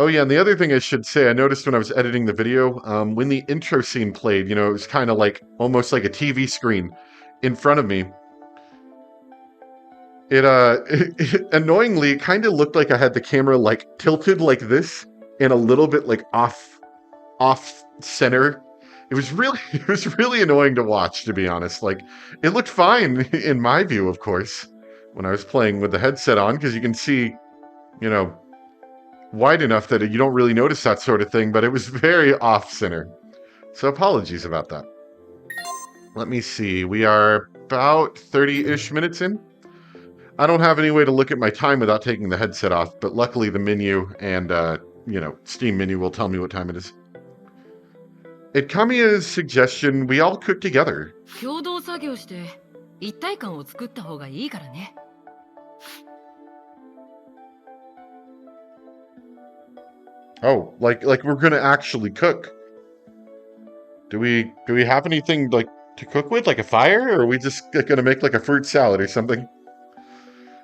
Oh yeah, and the other thing I should say, I noticed when I was editing the video, when the intro scene played, it was kind of like almost like a TV screen in front of me. It annoyingly kind of looked like I had the camera like tilted like this and a little bit like off center. It was really it was really annoying to watch, to be honest. Like it looked fine in my view, of course, when I was playing with the headset on, because you can see, you know, wide enough that you don't really notice that sort of thing, but it was very off center. So apologies about that. Let me see. We are about 30-ish minutes in. I don't have any way to look at my time without taking the headset off, but luckily the menu and, Steam menu will tell me what time it is. At Kamiya's suggestion, we all cook together. Oh, like we're gonna actually cook. Do we have anything like to cook with, like a fire, or are we just gonna make like a fruit salad or something?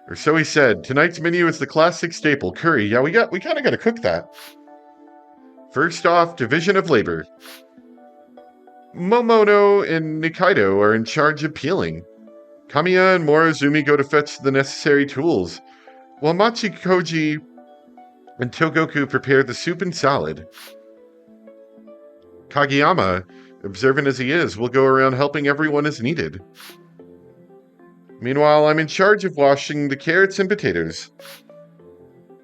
Or so he said. Tonight's menu is the classic staple, curry. Yeah, we kind of gotta cook that. First off, division of labor. Momono and Nikaido are in charge of peeling. Kamiya and Morozumi go to fetch the necessary tools, while Machikoji and Togoku prepare the soup and salad. Kageyama, observant as he is, will go around helping everyone as needed. Meanwhile, I'm in charge of washing the carrots and potatoes.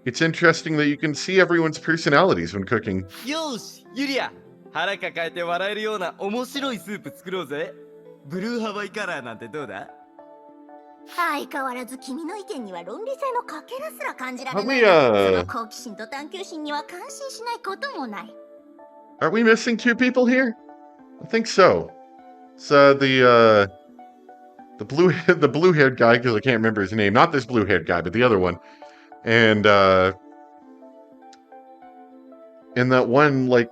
It's interesting that you can see everyone's personalities when cooking. Yosh, Yuria! 腹抱えて笑えるような面白いスープ作ろうぜ。ブルーハワイカラーなんてどうだ？相変わらず君の意見には論理性のかけらすら感じられない。その好奇心と探求心には感心しないこともない。Are we missing two people here? I think so. It's the blue-haired guy, because I can't remember his name. Not this blue-haired guy, but the other one. And that one, like,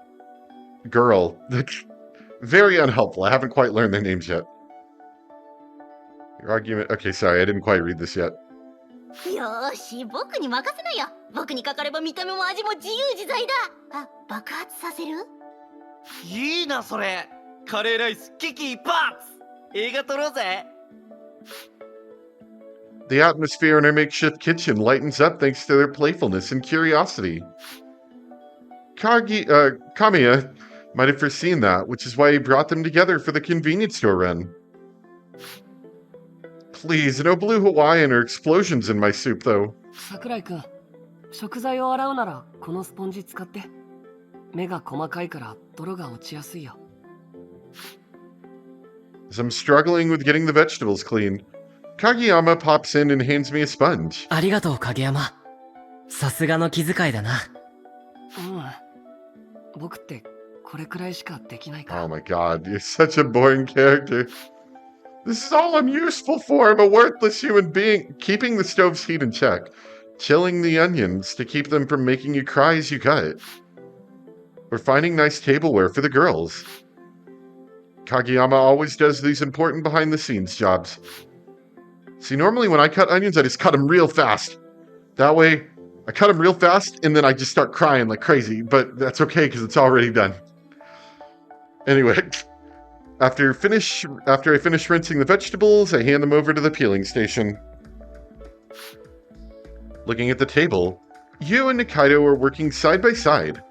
girl. Very unhelpful. I haven't quite learned their names yet. Your argument... Okay, sorry, I didn't quite read this yet. よーし、僕に任せなよ。僕にかかれば見た目も味も自由自在だ。あ、爆発させる？いいなそれ。カレーライスキキパッツ。映画撮ろうぜ。The atmosphere in our makeshift kitchen lightens up thanks to their playfulness and curiosity. Kamiya might have foreseen that, which is why he brought them together for the convenience store run. Please, no blue Hawaiian or explosions in my soup, though. Sakurai-kun, 食材を洗うならこのスポンジ使って。目が細かいから泥が落ちやすいよ。As I'm struggling with getting the vegetables clean, Kageyama pops in and hands me a sponge. ありがとう、影山。さすがの気遣いだな。僕ってこれくらいしかできないから。Oh my god, you're such a boring character. This is all I'm useful for. I'm a worthless human being. Keeping the stove's heat in check. Chilling the onions to keep them from making you cry as you cut. Or finding nice tableware for the girls. Kageyama always does these important behind-the-scenes jobs. See, normally when I cut onions, I just cut them real fast. That way, I cut them real fast, and then I just start crying like crazy. But that's okay, because it's already done. Anyway, after I finish rinsing the vegetables, I hand them over to the peeling station. Looking at the table, Yu and Nikaido are working side by side.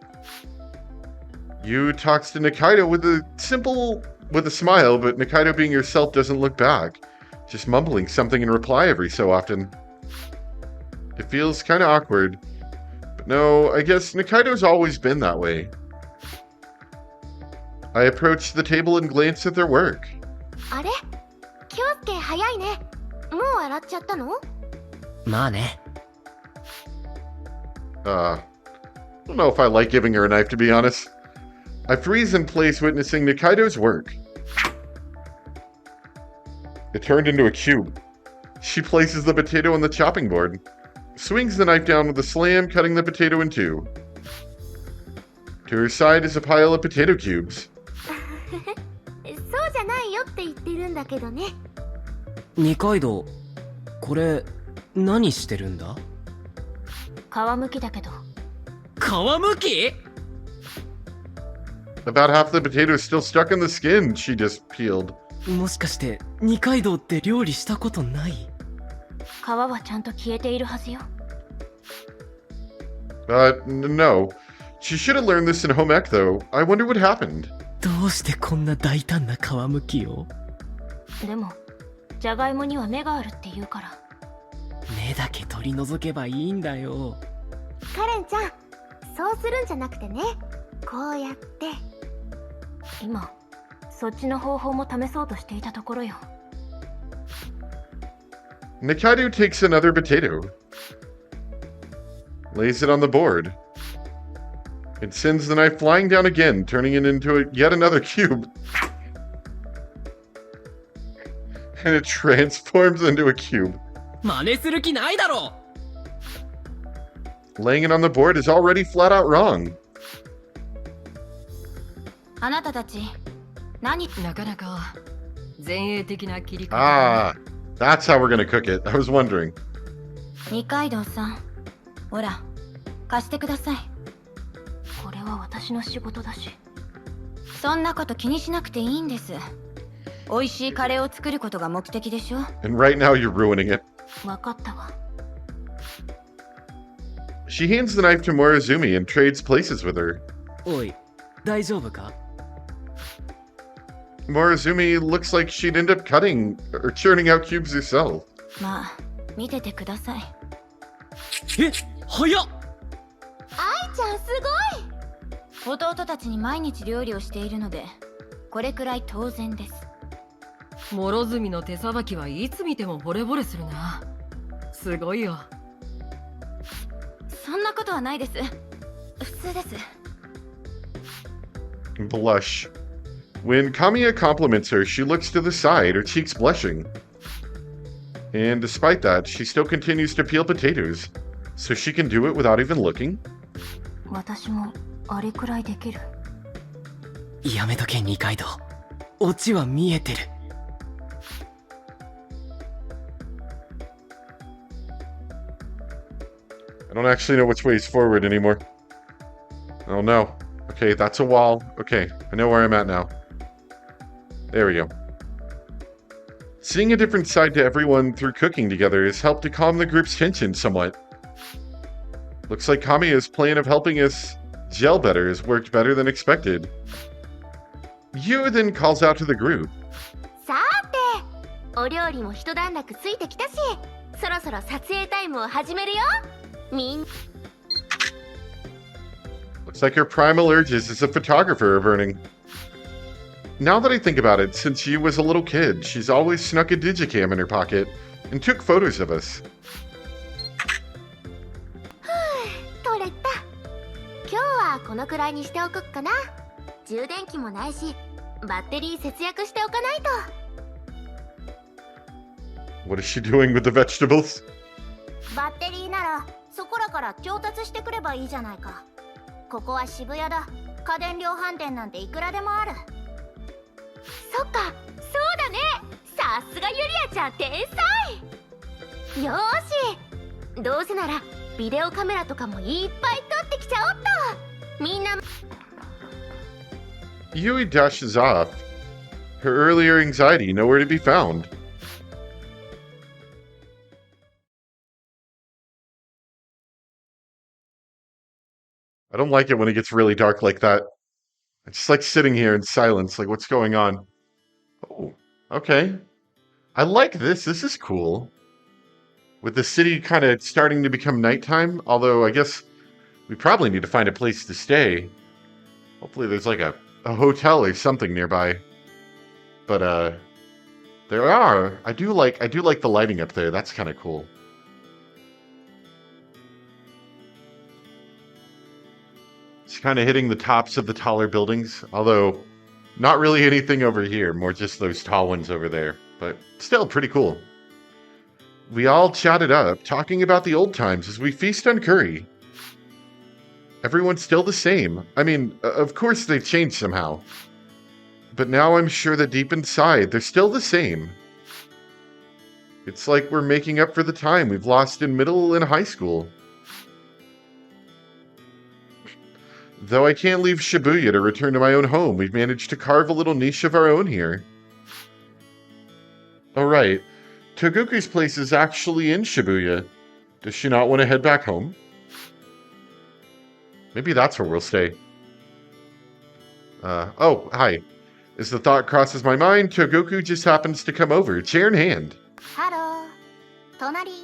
Yu talks to Nikaido with a smile, but Nikaido being herself doesn't look back, just mumbling something in reply every so often. It feels kind of awkward, but no, I guess Nikaido's always been that way. I approach the table and glance at their work. あれ？京介早いね。もう洗っちゃったの？まあね。I don't know if I like giving her a knife, to be honest. I freeze in place witnessing Nikaido's work. It turned into a cube. She places the potato on the chopping board, swings the knife down with a slam, cutting the potato in two. To her side is a pile of potato cubes. そうじゃないよって言ってるんだけどね。二階堂、これ何してるんだ？皮むきだけど。皮むき About half the potato is still stuck in the skin she just peeled. もしかして二階堂って料理したことない？皮はちゃんと消えているはずよ。No. She should have learned this in home ec, though. I wonder what happened. どうしてこんな大胆な皮むきを？でもじゃがいもには目があるって言うから。目だけ取り除けばいいんだよ。カレンちゃん、そうするんじゃなくてね、こうやって。今そっちの方法も試そうとしていたところよ。Nikaido takes another potato, lays it on the board, and sends the knife flying down again, turning it into yet another cube. And it transforms into a cube. 真似する気ないだろ。 Laying it on the board is already flat out wrong. あなたたち何？なかなか前衛的な切り方。 Ah, that's how we're gonna cook it. I was wondering. 二階堂さん、ほら貸してください。これは私の仕事だし。そんなこと気にしなくていいんです。美味しいカレーを作ることが目的でしょ。 And right now you're ruining it. わかったわ。 She hands the knife to Morozumi and trades places with her. おい、大丈夫か？ Morozumi looks like she'd end up cutting or churning out cubes herself. まあ見ててください。え、早っ！愛ちゃんすごい。弟たちに毎日料理をしているのでこれくらい当然です。諸角の手さばきはいつ見てもボレボレするな。すごいよ。そんなことはないです。普通です。 Blush. When Kamiya compliments her, she looks to the side, her cheeks blushing. And despite that, she still continues to peel potatoes, so she can do it without even looking. 私もあれくらいできる。やめとけ二階堂。オチは見えてる。 I don't actually know which way is forward anymore. Oh no. Okay, that's a wall. Okay, I know where I'm at now. There we go. Seeing a different side to everyone through cooking together has helped to calm the group's tension somewhat. Looks like Kamiya's plan of helping us gel better has worked better than expected. Yu then calls out to the group. さて、お料理も一段落ついてきたし、そろそろ撮影タイムを始めるよ。みん Looks like her primal urges as a photographer are burning. Now that I think about it, since Yu was a little kid, she's always snuck a digicam in her pocket and took photos of us. 取れた。今日はこのくらいにしておくっかな。充電器もないし、バッテリー節約しておかないと。 What is she doing with the vegetables? バッテリーならそこらから調達してくればいいじゃないか。ここは渋谷だ。家電量販店なんていくらでもある。そっか、そうだね。さすがユリアちゃん天才。よーし、どうせならビデオカメラとかもいっぱい撮ってきちゃおっと。みんな Yui dashes off, her earlier anxiety nowhere to be found. I don't like it when it gets really dark like that. I just like sitting here in silence, like what's going on? Oh, okay. I like this. This is cool. With the city kind of starting to become nighttime, although I guess we probably need to find a place to stay. Hopefully there's like a hotel or something nearby. But there are. I do like the lighting up there. That's kind of cool. It's kind of hitting the tops of the taller buildings, although not really anything over here, more just those tall ones over there, but still pretty cool. We all chatted up, talking about the old times as we feast on curry. Everyone's still the same. I mean, of course they've changed somehow. But now I'm sure that deep inside, they're still the same. It's like we're making up for the time we've lost in middle and high school. Though I can't leave Shibuya to return to my own home, we've managed to carve a little niche of our own here. Oh, right. Togoku's place is actually in Shibuya. Does she not want to head back home? Maybe that's where we'll stay. Oh, hi. As the thought crosses my mind, Togoku just happens to come over, chair in hand. ハロー。隣い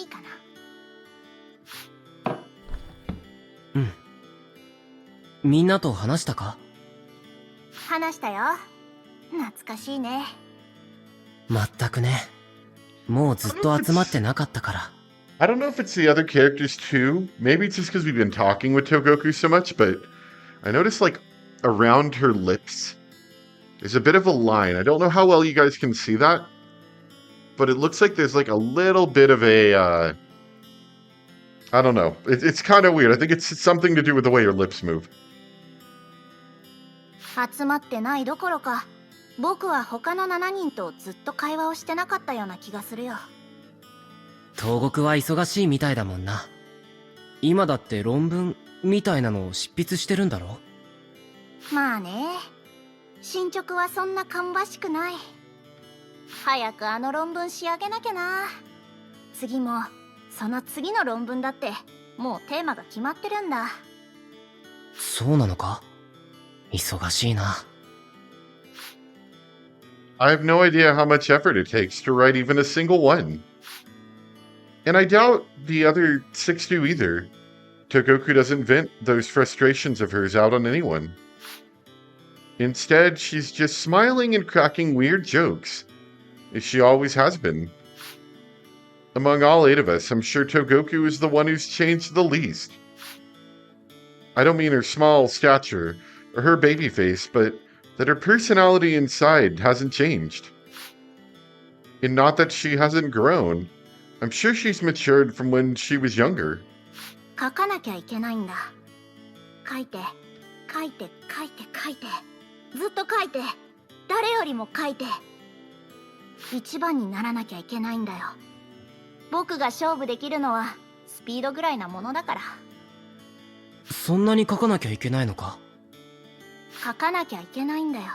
いかな。みんなと話したか？話したよ。懐かしいね。まったくね。もうずっと集まってなかったから。I don't know if it's the other characters too. Maybe it's just because we've been talking with Togoku so much, but I noticed like around her lips, there's a bit of a line. I don't know how well you guys can see that, but it looks like there's like a little bit of a, I don't know. It's kind of weird. I think it's something to do with the way your lips move. 集まってないどころか、僕は他の7人とずっと会話をしてなかったような気がするよ。東国は忙しいみたいだもんな。今だって論文みたいなのを執筆してるんだろ？まあね、進捗はそんな芳しくない。早くあの論文仕上げなきゃな。次もその次の論文だってもうテーマが決まってるんだ。そうなのか？忙しいな。I have no idea how much effort it takes to write even a single one. And I doubt the other 6 do either. Togoku doesn't vent those frustrations of hers out on anyone. Instead, she's just smiling and cracking weird jokes, as she always has been. Among all 8 of us, I'm sure Togoku is the one who's changed the least. I don't mean her small stature or her baby face, but that her personality inside hasn't changed. And not that she hasn't grown. I'm sure she's matured from when she was younger. 書かなきゃいけないんだ。書いて、書いて、書いて、書いて。ずっと書いて。誰よりも書いて。一番にならなきゃいけないんだよ。僕が勝負できるのはスピードぐらいなものだから。そんなに書かなきゃいけないのか？書かなきゃいけないんだよ。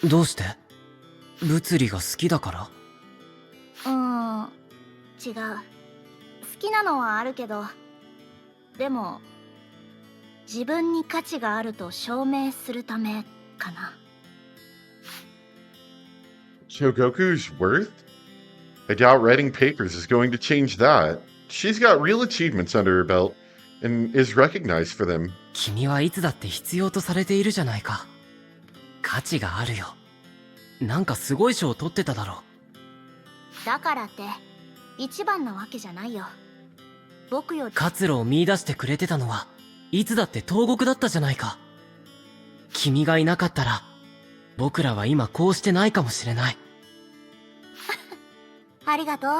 どうして？物理が好きだから？違う。好きなのはあるけど、でも自分に価値があると証明するためかな。Togoku's worth? I doubt writing papers is going to change that. She's got real achievements under her belt and is recognized for them. 君はいつだって必要とされているじゃないか。価値があるよ。なんかすごい賞を取ってただろ。だからって一番なわけじゃないよ。僕より活路を見出してくれてたのはいつだって東国だったじゃないか。君がいなかったら僕らは今こうしてないかもしれない。ありがとう。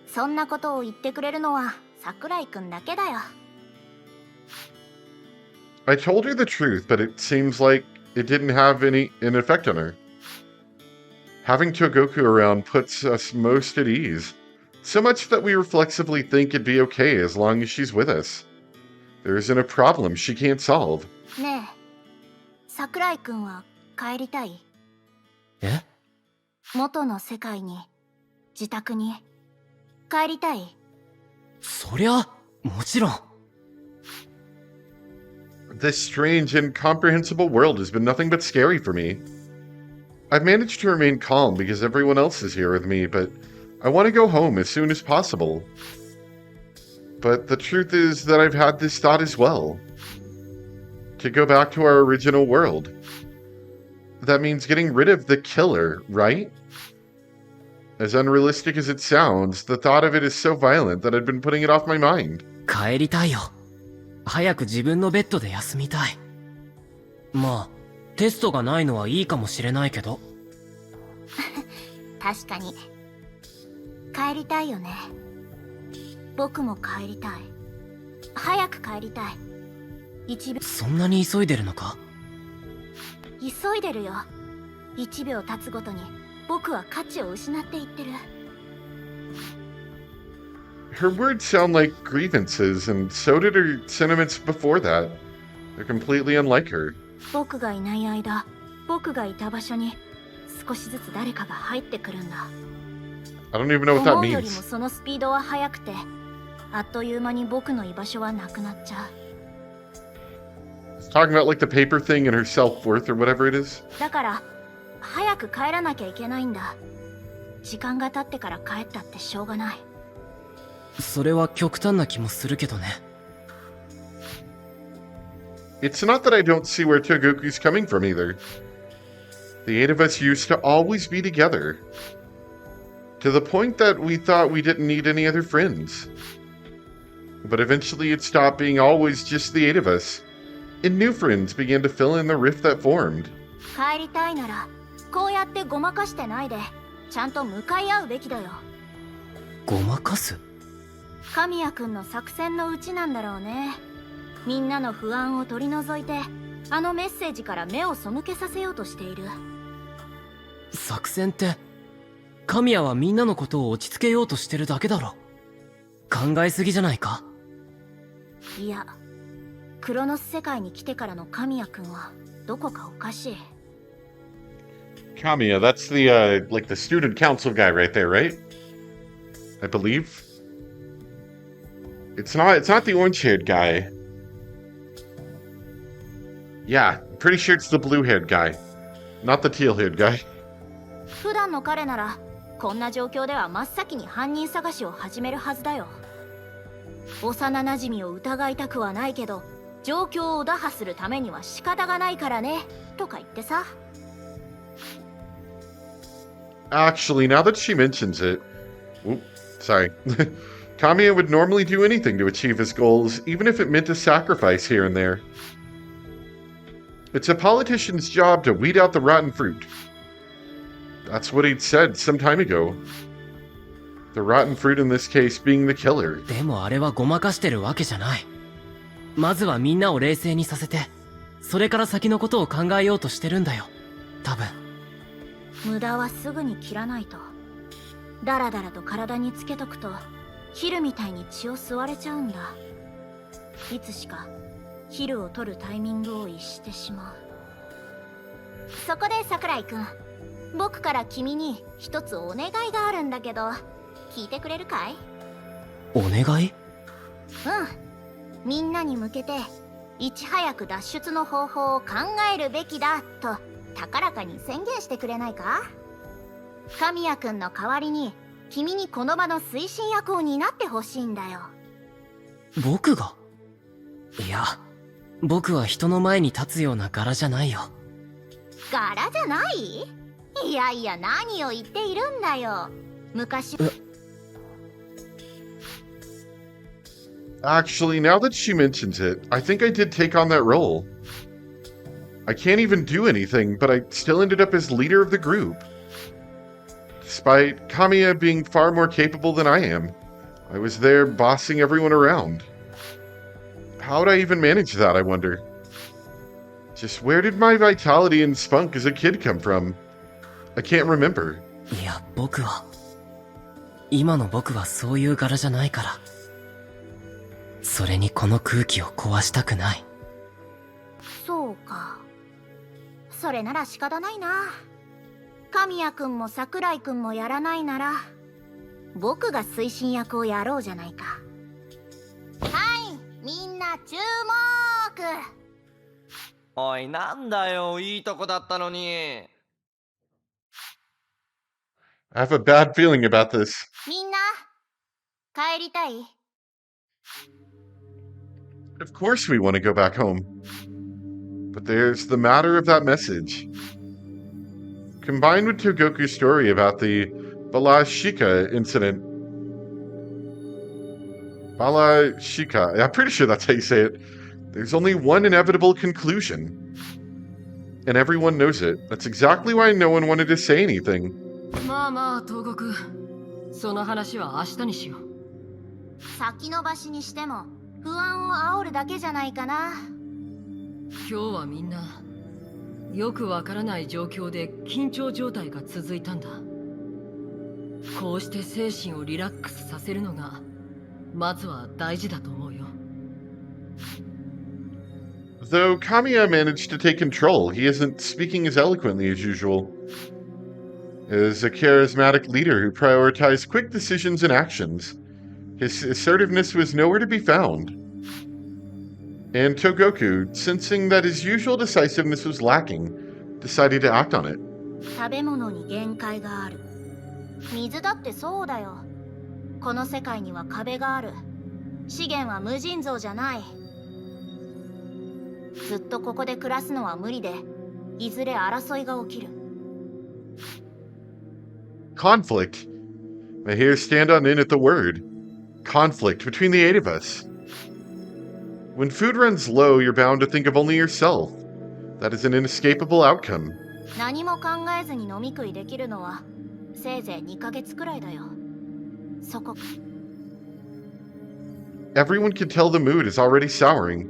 そんなことを言ってくれるのは桜井くんだけだよ。I told her the truth, but it seems like it didn't have an effect on her. Having Togoku around puts us most at ease. So much that we reflexively think it'd be okay as long as she's with us. There isn't a problem she can't solve. ねえ、桜井くんは帰りたい？え？元の世界に、自宅に帰りたい？そりゃもちろん。This strange, incomprehensible world has been nothing but scary for me. I've managed to remain calm because everyone else is here with me, but I want to go home as soon as possible. But the truth is that I've had this thought as well. To go back to our original world. That means getting rid of the killer, right? As unrealistic as it sounds, the thought of it is so violent that I'd been putting it off my mind. 帰りたいよ。早く自分のベッドで休みたい。まあ、テストがないのはいいかもしれないけど。確かに。帰りたいよね。僕も帰りたい。早く帰りたい。1秒。そんなに急いでるのか？急いでるよ。1秒経つごとに僕は価値を失っていってる。Her words sound like grievances, and so did her sentiments before that. They're completely unlike her. 僕がいない間、僕がいた場所に少しずつ誰かが入ってくるんだ。 I don't even know what that 思うよりも means. そのスピードは速くて、あっという間に僕の居場所はなくなっちゃう。 It's talking about like the paper thing and her self-worth or whatever it is. だから早く帰らなきゃいけないんだ。時間が経ってから帰ったってしょうがない。それは極端な気もするけどね。It's not that I don't see where Togoku's coming from either. The eight of us used to always be together. To the point that we thought we didn't need any other friends. But eventually it stopped being always just the eight of us, and new friends began to fill in the rift that formed. 帰りたいならこうやってごまかしてないでちゃんと向かい合うべきだよ。ごまかす？神谷君の作戦のうちなんだろうね。みんなの不安を取り除いてあのメッセージから目を背けさせようとしている。作戦って、神谷はみんなのことを落ち着けようとしてるだけだろ。考えすぎじゃないか？いや、クロノス世界に来てからの神谷君はどこかおかしい。 Kamiya, that's the like the student council guy right there, right? I believe. It's not the orange-haired guy. Yeah, pretty sure it's the blue-haired guy, not the teal-haired guy. 普段の彼ならこんな状況では真っ先に犯人探しを始めるはずだよ。幼なじみを疑いたくはないけど状況を打破するためには仕方がないからねとか言ってさ。 Actually, now that she mentions it, Oop, sorry. Kamiya would normally do anything to achieve his goals, even if it meant a sacrifice here and there. It's a politician's job to weed out the rotten fruit. That's what he'd said some time ago. The rotten fruit in this case being the killer. でもあれはごまかしてるわけじゃない。まずはみんなを冷静にさせて、それから先のことを考えようとしてるんだよ。多分。無駄はすぐに切らないと。だらだらと体につけとくとヒルみたいに血を吸われちゃうんだ。いつしかヒルを取るタイミングを逸してしまう。そこで桜井くん、僕から君に一つお願いがあるんだけど聞いてくれるかい？お願い？うん、みんなに向けていち早く脱出の方法を考えるべきだと高らかに宣言してくれないか？神谷くんの代わりに君にこの場の推進役を担ってほしいんだよ。僕が？いや、僕は人の前に立つような柄じゃないよ。柄じゃない？いやいや、何を言っているんだよ。昔。Actually, now that she mentions it, I think I did take on that role. I can't even do anything, but I still ended up as leader of the group. Despite Kamiya being far more capable than I am, I was there bossing everyone around. How would I even manage that, I wonder? Just where did my vitality and spunk as a kid come from? I can't remember. いや、今の僕はそういう柄じゃないから。それにこの空気を壊したくない。そうか。それなら仕方ないな。神谷くんも桜井くんもやらないなら僕が推進役をやろうじゃないか。はい、みんな注目。おい、なんだよ、いいとこだったのに。I have a bad feeling about this. みんな帰りたい？ Of course we want to go back home. But there's the matter of that message. Combined with Togoku's story about the Balashika incident. Balashika, I'm pretty sure that's how you say it. There's only one inevitable conclusion. And everyone knows it. That's exactly why no one wanted to say anything. まあまあ東国、その話は明日にしよう。先延ばしにしても不安を煽るだけじゃないかな。今日はみんなよくわからない状況で緊張状態が続いたんだ。こうして精神をリラックスさせるのがまずは大事だと思うよ。Though Kamiya managed to take control, he isn't speaking as eloquently as usual. Is a charismatic leader who prioritized quick decisions and actions. His assertiveness was nowhere to be found. And Togoku, sensing that his usual decisiveness was lacking, decided to act on it. 食べ物に限界がある。水だってそうだよ。この世界には壁がある。資源は無尽蔵じゃない。ずっとここで暮らすのは無理で、いずれ争いが起きる。Conflict. My hairs stand on end at the word. Conflict between the 8 of us. When food runs low, you're bound to think of only yourself. That is an inescapable outcome. 何も考えずに飲み食いできるのはせいぜい2ヶ月くらいだよ。そこ。Everyone can tell the mood is already souring,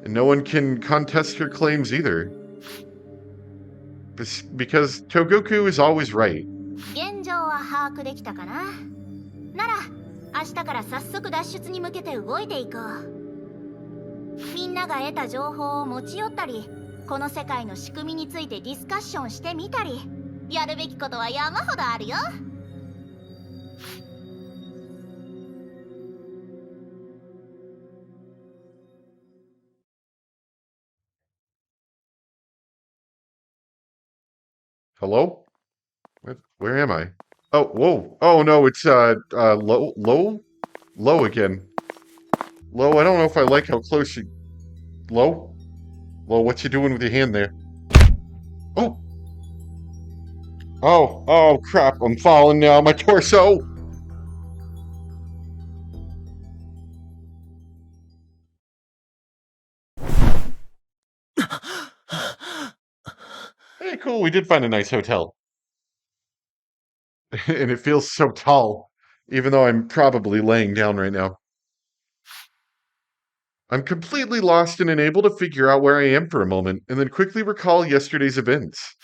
and no one can contest her claims either. Because Togoku is always right. 現状は把握できたかな。なら明日から早速脱出に向けて動いていこう。みんなが得た情報を持ち寄ったり、この世界の仕組みについてディスカッションしてみたり、やるべきことは山ほどあるよ。Hello? Where am I? Oh, whoa. Oh no, it's low again. Low, I don't know if I like how close you... Low? Low, what you doing with your hand there? Oh! Oh, crap, I'm falling now, my torso! Hey, cool, we did find a nice hotel. And it feels so tall, even though I'm probably laying down right now. I'm completely lost and unable to figure out where I am for a moment, and then quickly recall yesterday's events.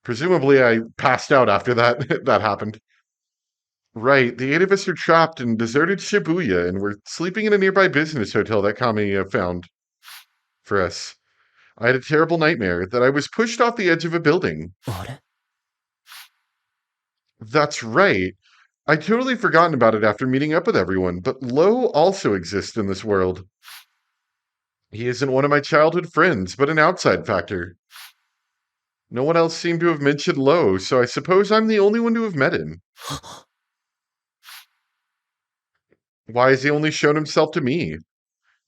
Presumably I passed out after that that happened. Right, the 8 of us are trapped in deserted Shibuya, and we're sleeping in a nearby business hotel that Kami found for us. I had a terrible nightmare that I was pushed off the edge of a building. あれ That's right. I'd totally forgotten about it after meeting up with everyone, but Lo also exists in this world. He isn't one of my childhood friends, but an outside factor. No one else seemed to have mentioned Lo, so I suppose I'm the only one to have met him. Why has he only shown himself to me?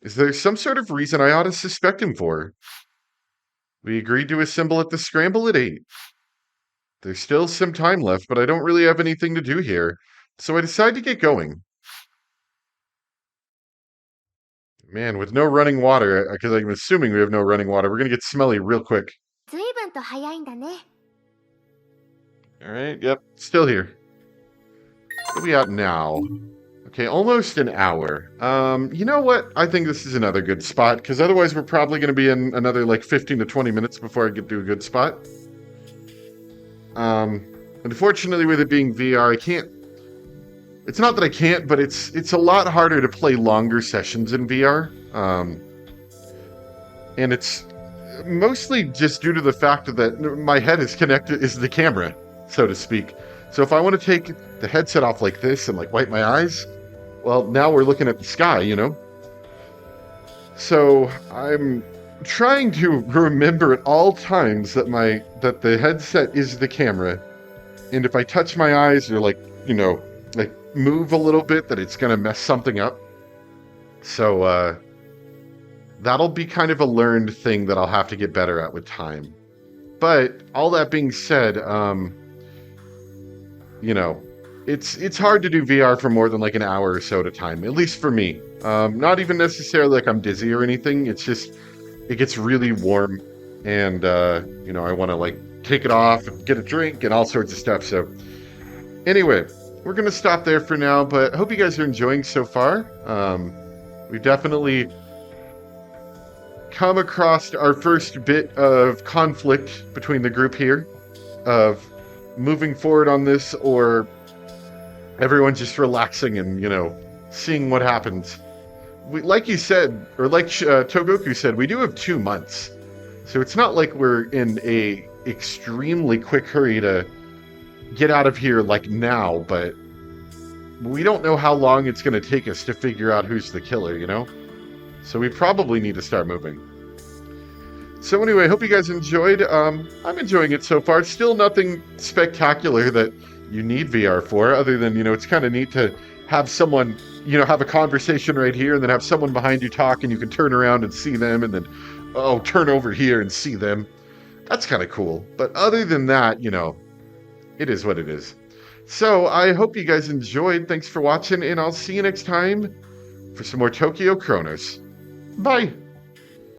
Is there some sort of reason I ought to suspect him for? We agreed to assemble at the scramble at 8. There's still some time left, but I don't really have anything to do here, so I decide to get going. Man, with no running water, because I'm assuming we have no running water, we're gonna get smelly real quick. 随分と早いんだね。Alright, yep, still here. What are we at now? Okay, almost an hour. You know what? I think this is another good spot, because otherwise we're probably going to be in another, like, 15 to 20 minutes before I get to a good spot. Unfortunately, with it being VR, I can't... It's not that I can't, but it's a lot harder to play longer sessions in VR. And it's mostly just due to the fact that my head is the camera, so to speak. So if I want to take the headset off like this and, like, wipe my eyes... Well, now we're looking at the sky, you know? So, I'm trying to remember at all times that the headset is the camera. And if I touch my eyes or, like, you know, like, move a little bit, that it's gonna mess something up. So, that'll be kind of a learned thing that I'll have to get better at with time. But, all that being said, you know, it's hard to do VR for more than like an hour or so at a time, at least for me. Not even necessarily like I'm dizzy or anything. It's just, it gets really warm and, you know, I want to like take it off and get a drink and all sorts of stuff. So anyway, we're going to stop there for now, but I hope you guys are enjoying so far. We've definitely come across our first bit of conflict between the group here of moving forward on this or everyone just relaxing and, you know, seeing what happens. like you said, or like Togoku said, we do have 2 months. So it's not like we're in a extremely quick hurry to get out of here like now, but we don't know how long it's going to take us to figure out who's the killer, you know? So we probably need to start moving. So anyway, I hope you guys enjoyed. I'm enjoying it so far. It's still nothing spectacular that you need VR for, other than, you know, it's kind of neat to have someone, you know, have a conversation right here and then have someone behind you talk and you can turn around and see them and then, oh, turn over here and see them. That's kind of cool. But other than that, you know, it is what it is. So I hope you guys enjoyed. Thanks for watching, and I'll see you next time for some more Tokyo Chronos. Bye!